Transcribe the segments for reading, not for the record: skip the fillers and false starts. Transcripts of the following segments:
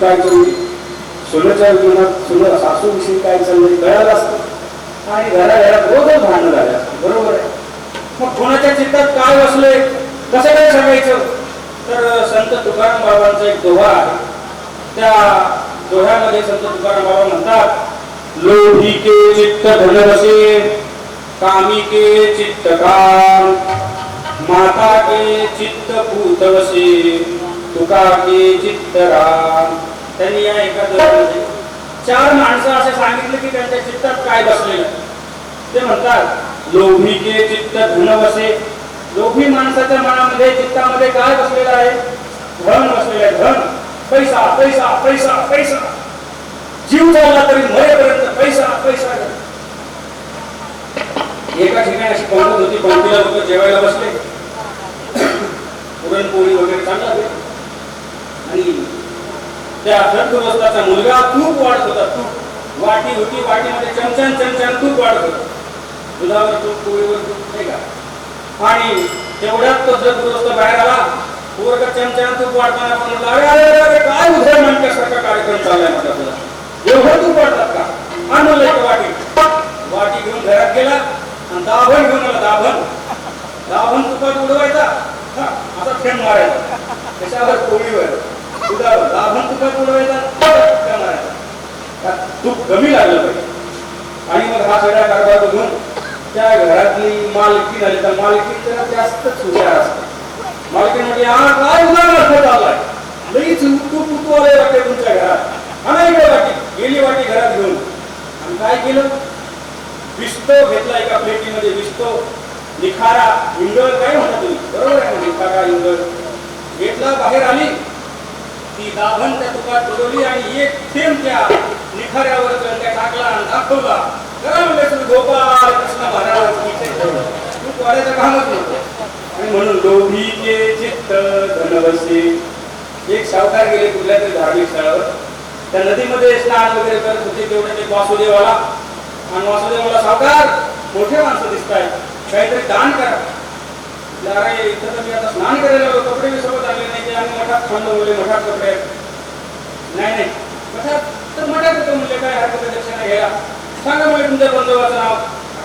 काय चालली, सोन्याच्या जीवनात सोनं सासूविषयी काय चाललंय कळालं असतं आणि घराघरात रोजच भांडणं झाले असतं. बरोबर आहे. मग कोणाच्या चित्तात काय बसले कसं काय सांगायचं. तर संत तुकाराम बाबांचा एक दोहा आहे. त्या दोह्यामध्ये संत तुकाराम बाबा म्हणतात, लोभी के चित्त धनवसे, कामी के चित्त काम, माता के चित्त पूतवसे, तुका के चित्त राम. त्यांनी या एका दोह्यामध्ये 4 माणसं असे सांगितले की त्यांच्या चित्तात काय बसलेलं. ते म्हणतात लोभी के चित्त धनवसे. लोभी माणसाच्या मनामध्ये चित्तामध्ये काय बसलेलं आहे, धन बसलेलं आहे. धन, पैसा पैसा पैसा पैसा, जीव चालला तरी मरेपर्यंत पैसा पैसा. एका ठिकाणी अशी पंगत होती, पंक्तीला लोक जेवायला बसले, पुरणपोळी वगैरे चालला आणि त्या सद्गृहस्थाचा मुलगा तूप वाढत होता. तूप वाटी होती, वाटीमध्ये चमच्यान चमच्यान तूप वाढत होता. दुधावर तूप, पोळीवर तूप, नाही का. आणि तेवढ्यात तो सद्गृहस्थ बाहेर आला. पोरगा चमच्यान तूप वाढताना आपण म्हटलं, अरे अरे अरे काय उद्या म्हणण्यासारखा कार्यक्रम चाललाय म्हटलं तुला, एवढं तूप वाढतात का. आणलं एक वाटी घेऊन घरात गेला आणि दाभण घेऊन आला. दाभण तुपात उडवायचा, असा थेंब मारायचा त्याच्यावर, पोळीवर, दुधावर. दाभण तुपात उडवायचा, थेंब मारायचा. तूप कमी लागलं पाहिजे. आणि मग हा सगळा कारभार बघून त्या घरातली मालकी झाली. तर मालकी जरा जास्तच हुशार असते. मालकी म्हणजे हा काय उदाहरण चाललाय, लईच तूप आलंय वाटते तुमच्या घरात, अनेक वाटी. गेली वाटी घरात घेऊन आणि काय केलं, विस्तो घेतला एका प्लेटीमध्ये. विस्तो, निखारा, इंगळ काय म्हणता तुम्ही, बरोबर आहे. निखारा, इंगळ घेतला. बाहेर आली ती दाभण त्या तुपात बुडवली आणि एक थेंब त्या निखाऱ्यावर त्या टाकला आणि दाखवला. जरा म्हणजे गोपाळ कृष्ण महाराज तूप वाढायचं कामच नव्हतं. आणि म्हणून लोभी के चित्त धनवसे. एक सावकार गेले कुठल्या तरी धार्मिक स्थळावर, त्या नदीमध्ये स्नान वगैरे करत होते. तेवढे ते वासुदेवाला, आणि वासुदेवाला सावकार मोठे माणसं दिसत आहेत, काहीतरी दान करा. अरे इथं तर मी आता स्नान करायला आलो, कपडे मी सोबत आले नाही, ते आम्ही मठात थांबलो बोलले, मठात कपडे नाही मठात. तर मठात होतं म्हणले, काय हरकत दक्षिणा घ्यायला, सांगा म्हणजे तुमच्या बंधुवाचं नाव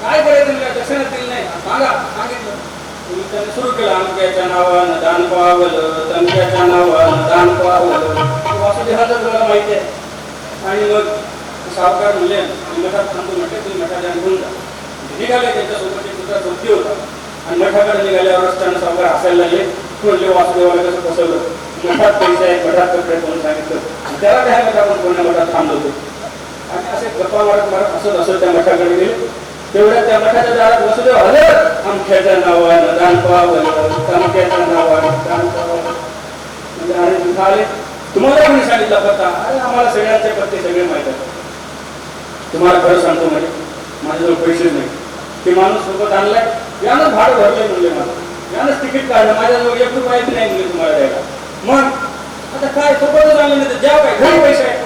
काय करायचं. म्हणजे दक्षिणा दिली नाही, सांगा. सांगितलं. त्यांनी सुरू केलं, अमक्याच्या नावानं दान पावलं, तमक्याच्या नावानं दान पावलं. वासुदेवाचं तुला माहिती आहे. आणि मग सावकार म्हणले, मठात थांबतो म्हटले, तुम्ही मठाच्या घेऊन जा. निघाले. त्यांच्यासोबत एक दुसरा सोबती होता. आणि मठाकडे निघाल्यावर रस्त्यानं सावकार हसायला लागले. म्हणले वासुदेवाला कसं फसवलं, मठात पैसे आहेत, मठात कपडे कोणी सांगितलं, त्याला काय मग आपण कोणत्या मठात थांबलो. आणि असे गप्पा मारत असं त्या मठाकडे गेले. तेवढ्या त्या मठाच्या दारात वासुदेव आले. अमक्याच्या नावानं दान पावलं, तमक्याच्या नावानं दान पावलं. म्हणजे अरे तिथं आले, तुम्हाला कोणी सांगितला पत्ता. अरे आम्हाला सगळ्यांचे पत्ते सगळे माहित आहेत. तुम्हाला खरं सांगतो म्हणजे माझ्याजवळ पैसेच नाही. ते माणूस सोबत आणलाय, यानंच भाडं भरलंय म्हणले, मला यानंच तिकीट काढलं, माझ्याजवळ 1 रुपया नाही म्हणजे तुम्हाला द्यायला. मग आता काय सोबतच आणलं नाही तर ज्या काय घरी पैसे आहे,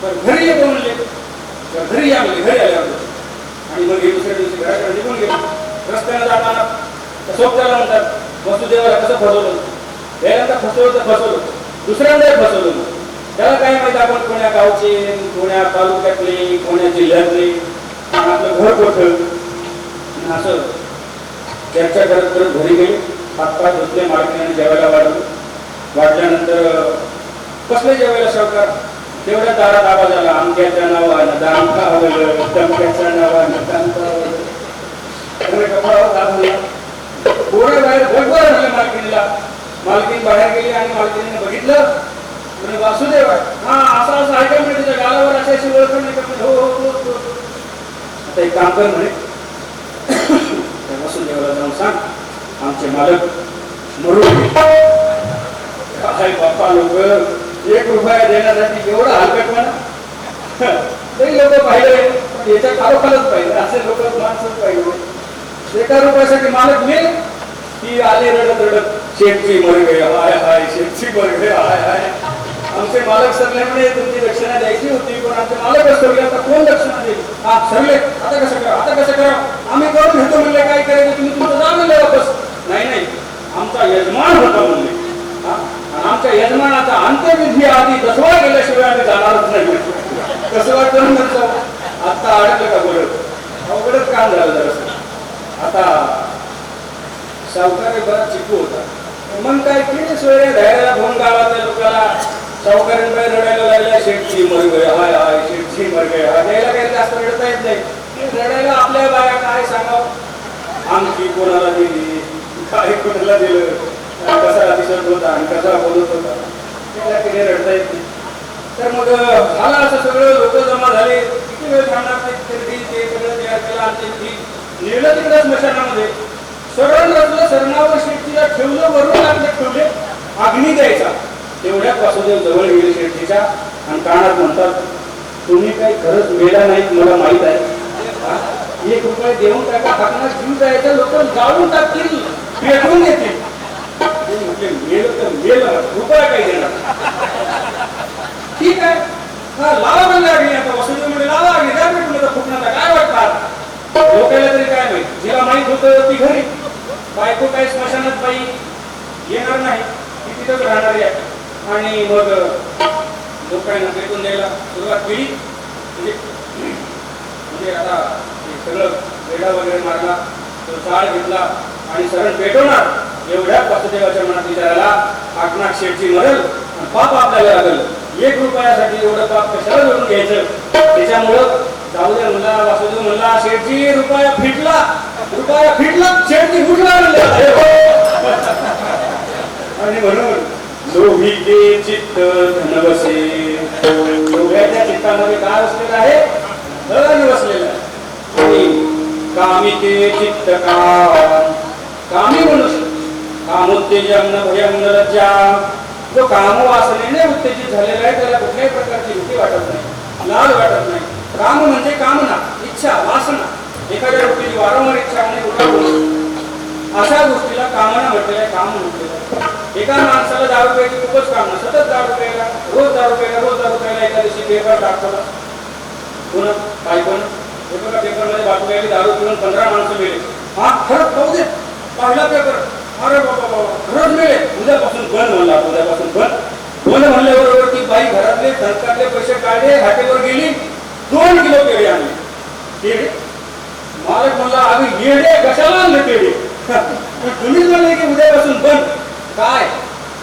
बरं घरी येतो म्हणले, घरी या म्हणले. घरी आल्यावर आणि मग दुसऱ्या दिवशी घराकडे निघून गेलो. रस्त्यानं जाताना सोबत्याला म्हणतात, वसुदेवाला कसं फसवलं, पहिल्यांदा फसवलं, दुसऱ्यांदाही फसवलं. त्याला काय माहिती आपण कोण्या गावचे, कोण्या तालुक्यातले, कोण्या जिल्ह्यातले, आपलं घर कोठं. असं चर्चा करत करत घरी गेले. हातपाय धुतले, मालकीने जेवायला वाढल्यानंतर कसले जेवायला सावकार. तेवढ्या दारात आवाज आला, अमक्याच्या नावानं दान पावलं, तमक्याच्या नावानं दान पावलं. कपडावर दाखवला. पोरं बाहेर भटभर झाले मालकीनीला. मालकीन बाहेर गेली आणि मालकीने बघितलं. म्हणजे वासुदेव हा असं असं ऐका म्हणजे त्याच्या गालावर अशी ओळख नाही का. हो. आता एक काम कर म्हणे, वासुदेवाला जाऊन सांग आमचे मालक मरून काय बाप्पा लोक 1 रुपया देण्यासाठी एवढं हलकट म्हणा. तरी लोक पाहिले, याच्या खालोखालच पाहिजे, असे लोक माणसंच पाहिजे. 1 रुपयासाठी मालक मिळेल की आले रडत शेठची मर गए, हाय हाय शेठची मर गए, हाय हाय. आमचे मालक सरले म्हणे तुमची दक्षिणा द्यायची होती, पण आमचे मालकच सरले, आता कोण दक्षिणा देईल. हा सरले, आता कसं करा, आम्ही करून घेतो म्हणले. काय करायचं तुम्ही, तुमचं जा म्हणले वापस. नाही आमचा यजमान होता म्हणले. आमच्या यजमानाचा अंत्यविधी आधी दसवा गेल्याशिवाय आम्ही जाणारच नाही. कसं वाटतं ना म्हणतो आता अडकलं का बोलत अवघडच काम झालं जरासं. आता सावकार बराच चिकू होता. मग काय केले सोयऱ्या धैर्याला फोन गावातल्या लोकांना सावकारांकडे रडायला लागल्या शेठची मर गय हाय हाय शेठची मर गय हाय. द्यायला काही जास्त रडता येत नाही. रडायला आपल्या बाया काय सांगावं आमची कोणाला दिली काय कोणाला दिलं कसा दिसत होता आणि कसा बोलत होता त्याला काही रडता येत नाही. तर मग झालं असं सगळं लोक जमा झाले. किती वेळ थांबणार ते सगळं तयार केलं आणि नेलं तिकडे स्मशानामध्ये सरळ रचलं सरणावर शेठीला ठेवलं वरून लागले ठेवले अग्नी द्यायचा. तेवढ्यात वासुदेव जवळ गेले शेठीच्या आणि कानात म्हणतात तुम्ही काही खरंच मेला नाहीत मला माहित आहे. 1 रुपये देऊन टाका हाताना जीव जायचं लोक जाळून टाकतील पेटवून येतील. म्हटले मेलं तर मेलं रुपया काही देणार ठीक आहे लावा पण लागली. आता वासुदेव म्हणजे लावा अग्नी द्या पेटून फुटणार काय वाटतात लोकांना तरी काय माहित. जिला माहित होतं ती घरी बायको काही स्मशानात बाई येणार नाही ती तिथंच राहणार आहे. आणि मग लोकांना पेटून द्यायला सुरुवात केली. म्हणजे आता सगळं वेढा वगैरे मारला तो जाळ घेतला आणि सरळ पेटवणार एवढ्या वासुदेवाच्या मनात विचारायला आठनाक शेठची मरल आणि पाप आपल्याला लागल. 1 रुपयासाठी एवढं पाप कशाला जोडून घ्यायचं. त्याच्यामुळं जाऊ दे म्हणला वासुदेव म्हणला शेठजी रुपया फिटला शेठजी उठला आणि म्हणून लोभी के चित्त धन बसे. लोभ्याच्या चित्तामध्ये काय बसलेलं आहे धन बसलेलं आहे. आणि कामी के चित्त काम कामी मनुष्य कामोत्तेजन न भयम न लज्जा. जो कामवासनेने उत्तेजित झालेला आहे त्याला कुठल्याही प्रकारची भीती वाटत नाही लाज वाटत नाही. काम म्हणजे कामना इच्छा वासना एखाद्या गोष्टीची वारंवार इच्छा होणे उठावणे अशा गोष्टीला कामना म्हटलेलं आहे काम म्हटलेलं. एका माणसाला दारू प्यायची खूपच कामना सतत दारू प्यायला रोज दारू प्यायला एका दिवशी पेपर टाकतो पुन्हा काय पण हे बघा पेपरमध्ये बातमी आली दारू पिऊन 15 माणसं मेले. हा खरंच पाहू दे पहिला पेपर अरे बाबा खरंच मेले. उद्यापासून बंद म्हणला उद्यापासून बंद म्हणल्याबरोबर ती बाई घरातले धनकातले पैसे काढले हाटेवर गेली 2 किलो केळी आणली. केळी मालक म्हणला आम्ही येडे कशाला आणले केळी तुम्हीच म्हणले की उद्यापासून बंद काय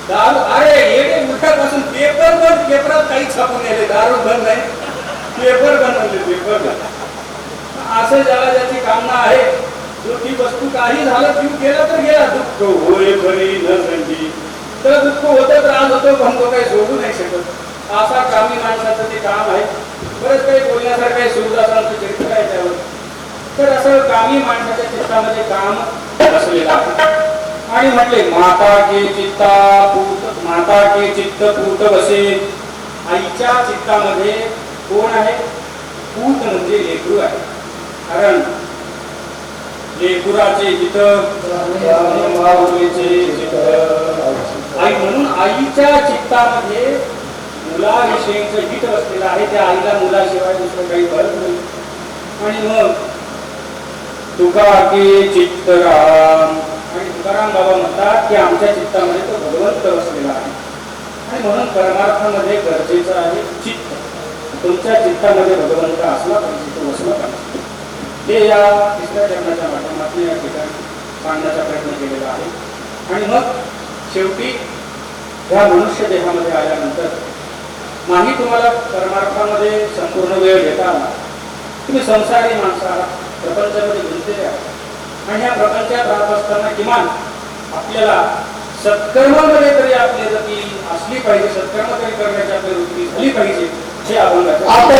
दारू अरे येडे उद्यापासून पेपर बंद. पेपरात काही छापून येते दारू बंद नाही पेपर बंद म्हणले पेपर बंद. असं ज्याला ज्याची कामना आहे जो ती वस्तू काही झालं जीव गेला तर गेला. दुःख होय खरी न संधी तर दुःख होतं त्रास होतो पण तो काही सोडू नाही शकत. असा कामी माणसाचं ते काम आहे. बरंच काही बोलण्यासारखं काही सुरदासांचं चरित्र आहे त्यावर. तर असं कामी माणसाच्या चित्तामध्ये काम असलेलं आहे. आणि म्हटले माता के चित्त पूत बसे. आईच्या चित्तामध्ये कोण आहे पूत म्हणजे लेकरू आहे. कारण लेकुराचे चित्त आई म्हणून आईच्या चित्तामध्ये मुलाविषयीचं हित बसलेलं आहे. त्या आईला मुलाशिवाय दुसरं काही कळत नाही. आणि मग तुका के चित्तराम आणि तुकाराम बाबा म्हणतात की आमच्या चित्तामध्ये तो भगवंत बसलेला आहे. आणि म्हणून परमार्थामध्ये गरजेचं आहे चित्त. तुमच्या चित्तामध्ये भगवंत असला पाहिजे तो बसला पाहिजे. हे या 3ऱ्या चरणाच्या माध्यमातून या ठिकाणी सांगण्याचा प्रयत्न केलेला आहे. आणि मग शेवटी या मनुष्य देहामध्ये आल्यानंतर नाही तुम्हाला परमार्थामध्ये संपूर्ण वेळ देता आला. तुम्ही संसारी माणसं आहात प्रपंचामध्ये गुंतलेले आहात आणि या प्रपंचात राहत असताना किमान आपल्याला सत्कर्मामध्ये तरी आपली गती असली पाहिजे. सत्कर्म तरी करण्याची आपली वृत्ती झाली पाहिजे. हे अभंगाचे आता